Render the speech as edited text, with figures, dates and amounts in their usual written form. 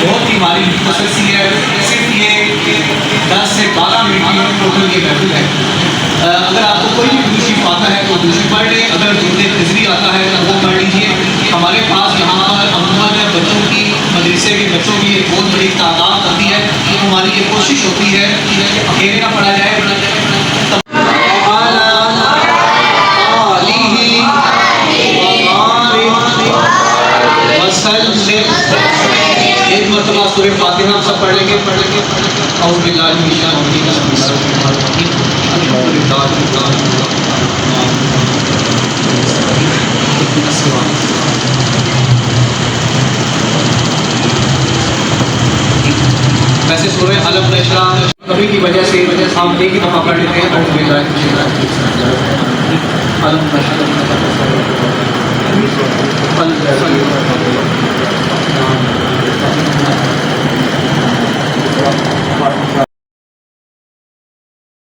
بہت ہی ہماری مختصر سی ہے، صرف یہ 10 سے 12 منٹ کی ٹوٹل یہ محفل ہے۔ اگر آپ کو کوئی بھی درود شریف آتا ہے تو درود شریف پڑھ لیں، اگر درود تذری آتا ہے تو وہ پڑھ لیجیے۔ ہمارے پاس یہاں پر عموماً بچوں کی، مدرسے کے بچوں کی ایک بہت بڑی تعداد آتی ہے، تو ہماری یہ کوشش ہوتی ہے کہ اکیلے نہ پڑھا جائے، ایک مرتبہ سورہ فاتحہ ہم سب پڑھ لیں گے۔ اعوذ باللہ من الشیطان الرجیم، بسم اللہ الرحمن الرحیم، الحمد للہ رب العالمین۔ ویسے سورہ علم نشرہ کبھی کی وجہ سے ہم ایک ہی دفعہ پڑھ لیتے ہیں۔ اعوذ باللہ من الشیطان الرجیم، علم نشرہ